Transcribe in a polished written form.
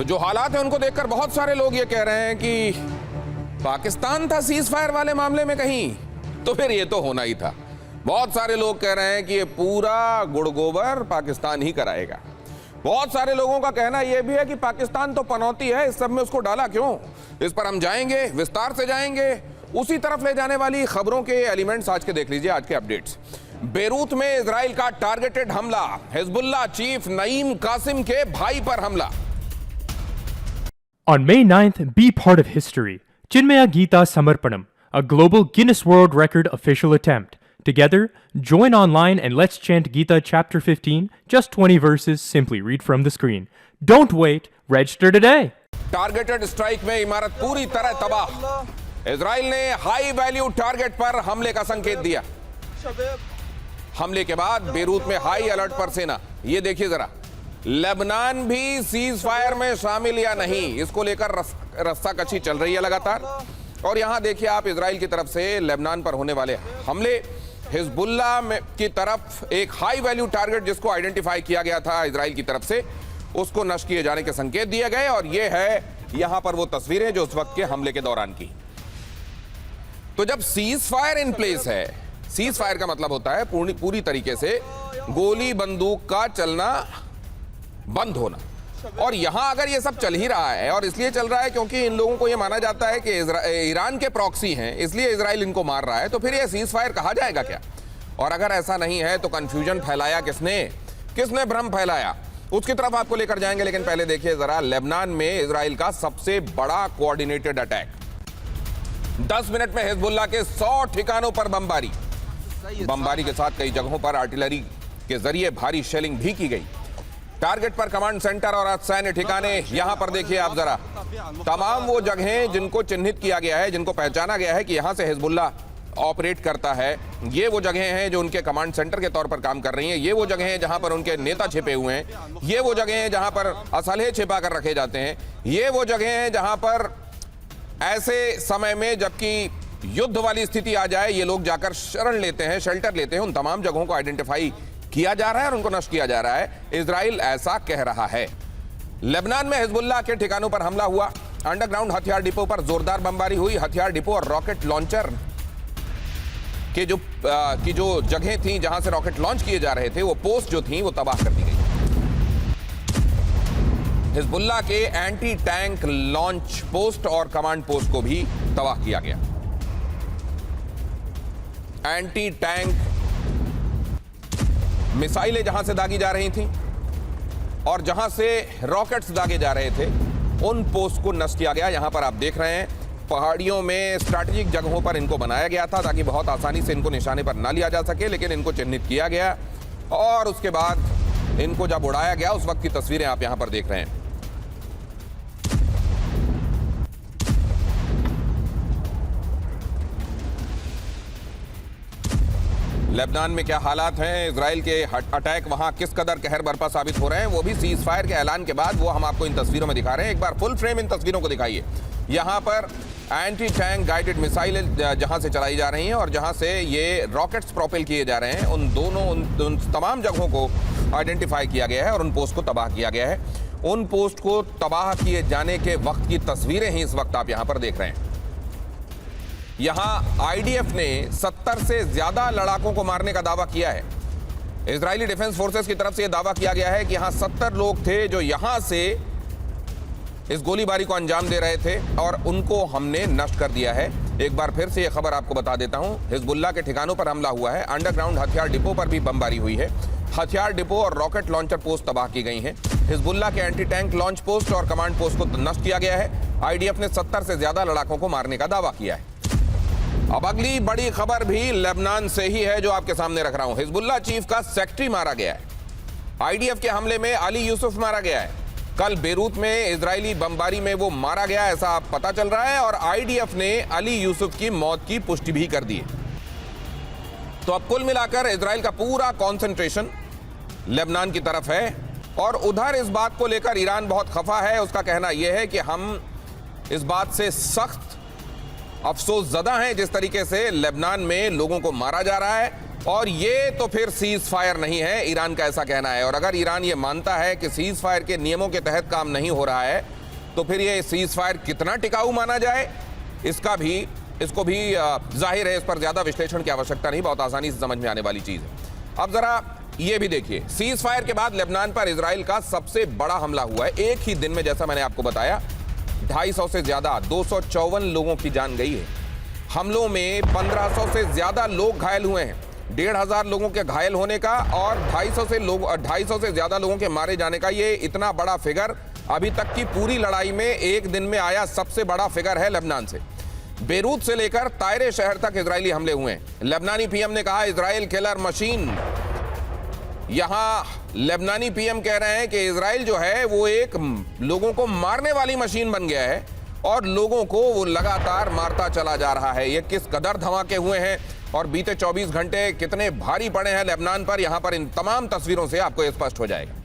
तो जो हालात है उनको देखकर बहुत सारे लोग ये कह रहे हैं कि पाकिस्तान था सीज फायर वाले मामले में कहीं, तो फिर ये तो होना ही था। बहुत सारे लोग कह रहे हैं कि ये पूरा गुड़ गोबर पाकिस्तान ही कराएगा। बहुत सारे लोगों का कहना यह भी है कि पाकिस्तान तो पनौती है, इस सब में उसको डाला क्यों। इस पर हम जाएंगे, विस्तार से जाएंगे। उसी तरफ ले जाने वाली खबरों के एलिमेंट्स आज के देख लीजिए, आज के अपडेट्स। बेरूत में इजराइल का टारगेटेड हमला, हिजबुल्लाह चीफ नईम कासिम के भाई पर हमला। On May 9th, be part of history. Chinmaya Geeta Samarpanam, a global Guinness World Record official attempt. Together, join online and let's chant Gita chapter 15, just 20 verses, simply read from the screen. Don't wait, register today. Targeted strike में इमारत पूरी तरह तबाह। Israel ने high value target पर हमले का संकेत दिया। हमले के बाद बेरूत में हाई अलर्ट पर सेना। ये देखिए जरा, लेबनान भी सीज फायर में शामिल या नहीं, इसको लेकर रस्साकशी चल रही है लगातार। और यहां देखिए आप, इजराइल की तरफ से लेबनान पर होने वाले हमले, हिजबुल्लाह की तरफ एक हाई वैल्यू टारगेट जिसको आइडेंटिफाई किया गया था इजराइल की तरफ से, उसको नष्ट किए जाने के संकेत दिए गए। और ये है यहां पर वो तस्वीरें जो उस वक्त के हमले के दौरान की। तो जब सीज फायर इन प्लेस है, सीज फायर का मतलब होता है पूरी तरीके से गोली बंदूक का चलना बंद होना। और यहां अगर ये सब चल ही रहा है, और इसलिए चल रहा है क्योंकि इन लोगों को ये माना जाता है कि ईरान के प्रॉक्सी हैं, इसलिए इजराइल इनको मार रहा है, तो फिर ये सीज फायर कहा जाएगा क्या? और अगर ऐसा नहीं है तो कंफ्यूजन फैलाया किसने भ्रम फैलाया, उसकी तरफ आपको लेकर जाएंगे। लेकिन पहले देखिए जरा, लेबनान में इजराइल का सबसे बड़ा कोऑर्डिनेटेड अटैक। 10 मिनट में हिजबुल्लाह के 100 ठिकानों पर बमबारी के साथ कई जगहों पर आर्टिलरी के जरिए भारी शेलिंग भी की गई। टारगेट पर कमांड सेंटर और सैन्य ठिकाने। यहां पर देखिए आप जरा, तमाम वो जगहें जिनको चिन्हित किया गया है, जिनको पहचाना गया है कि यहां से हिजबुल्लाह ऑपरेट करता है, ये वो जगहें हैं जो उनके कमांड सेंटर के तौर पर काम कर रही हैं। ये वो जगहें हैं जहां पर उनके नेता छिपे हुए हैं। ये वो जगहें हैं जहां पर असलहे छिपा कर रखे जाते हैं। ये वो जगहें हैं जहां पर ऐसे समय में जबकि युद्ध वाली स्थिति आ जाए, ये लोग जाकर शरण लेते हैं, शेल्टर लेते हैं। उन तमाम जगहों को आइडेंटिफाई किया जा रहा है और उनको नष्ट किया जा रहा है। इजराइल ऐसा कह रहा है। लेबनान में हिजबुल्लाह के ठिकानों पर हमला हुआ। अंडरग्राउंड हथियार डिपो पर जोरदार बमबारी हुई। हथियार डिपो और रॉकेट लॉन्चर के जो जगहें थी जहां से रॉकेट लॉन्च किए जा रहे थे, वो पोस्ट जो थी वो तबाह कर दी गई। हिजबुल्लाह के एंटी टैंक लॉन्च पोस्ट और कमांड पोस्ट को भी तबाह किया गया। एंटी टैंक मिसाइलें जहां से दागी जा रही थीं और जहां से रॉकेट्स दागे जा रहे थे, उन पोस्ट को नष्ट किया गया। यहां पर आप देख रहे हैं, पहाड़ियों में स्ट्रैटेजिक जगहों पर इनको बनाया गया था ताकि बहुत आसानी से इनको निशाने पर ना लिया जा सके, लेकिन इनको चिन्हित किया गया और उसके बाद इनको जब उड़ाया गया, उस वक्त की तस्वीरें आप यहां पर देख रहे हैं। लेबनान में क्या हालात हैं, इजराइल के अटैक वहां किस कदर कहर बरपा साबित हो रहे हैं, वो भी सीज फायर के ऐलान के बाद वो हम आपको इन तस्वीरों में दिखा रहे हैं। एक बार फुल फ्रेम इन तस्वीरों को दिखाइए। यहां पर एंटी टैंक गाइडेड मिसाइलें जहां से चलाई जा रही हैं और जहां से ये रॉकेट्स प्रोपेल किए जा रहे हैं, उन तमाम जगहों को आइडेंटिफाई किया गया है और उन पोस्ट को तबाह किया गया है। उन पोस्ट को तबाह किए जाने के वक्त की तस्वीरें ही इस वक्त आप यहां पर देख रहे हैं। यहां आईडीएफ ने 70 से ज्यादा लड़ाकों को मारने का दावा किया है। इजरायली डिफेंस फोर्सेस की तरफ से यह दावा किया गया है कि यहां 70 लोग थे जो यहां से इस गोलीबारी को अंजाम दे रहे थे और उनको हमने नष्ट कर दिया है। एक बार फिर से यह खबर आपको बता देता हूं, हिजबुल्लाह के ठिकानों पर हमला हुआ है। अंडरग्राउंड हथियार डिपो पर भी बमबारी हुई है। हथियार डिपो और रॉकेट लॉन्चर पोस्ट तबाह की गई हैं। हिजबुल्लाह के एंटी टैंक लॉन्च पोस्ट और कमांड पोस्ट को नष्ट किया गया है। आईडीएफ ने 70 से ज्यादा लड़ाकों को मारने का दावा किया है। अब अगली बड़ी खबर भी लेबनान से ही है जो आपके सामने रख रहा हूं। हिजबुल्लाह चीफ का सेक्रेटरी मारा गया है। आईडीएफ के हमले में अली यूसुफ मारा गया है। कल बेरूत में इजरायली बमबारी में वो मारा गया, ऐसा आप पता चल रहा है और आईडीएफ ने अली यूसुफ की मौत की पुष्टि भी कर दी है। तो अब कुल मिलाकर इजराइल का पूरा कंसंट्रेशन लेबनान की तरफ है और उधर इस बात को लेकर ईरान बहुत खफा है। उसका कहना यह है कि हम इस बात से सख्त अफसोस ज़दा हैं जिस तरीके से लेबनान में लोगों को मारा जा रहा है। और ये तो फिर सीज फायर नहीं है, ईरान का ऐसा कहना है। और अगर ईरान ये मानता है कि सीज फायर के नियमों के तहत काम नहीं हो रहा है, तो फिर ये सीज फायर कितना टिकाऊ माना जाए, इसको भी जाहिर है इस पर ज्यादा विश्लेषण की आवश्यकता नहीं, बहुत आसानी से समझ में आने वाली चीज है। अब जरा ये भी देखिए, सीज फायर के बाद लेबनान पर इजराइल का सबसे बड़ा हमला हुआ है। एक ही दिन में, जैसा मैंने आपको बताया, 250 से ज्यादा 254 लोगों की जान गई है। हमलों में 1500 से ज्यादा लोग घायल हुए हैं। 1500 लोगों के घायल होने का और 250 से ज्यादा लोगों के मारे जाने का ये इतना बड़ा फिगर अभी तक की पूरी लड़ाई में एक दिन में आया सबसे बड़ा फिगर है लेबनान से। बेरूत से लेकर तायरे शहर तक इजरायली हमले हुए हैं। लेबनानी पीएम ने कहा इजराइल किलर मशीन। यहां लेबनानी पीएम कह रहे हैं कि इजराइल जो है वो एक लोगों को मारने वाली मशीन बन गया है और लोगों को वो लगातार मारता चला जा रहा है। ये किस कदर धमाके हुए हैं और बीते 24 घंटे कितने भारी पड़े हैं लेबनान पर, यहां पर इन तमाम तस्वीरों से आपको ये स्पष्ट हो जाएगा।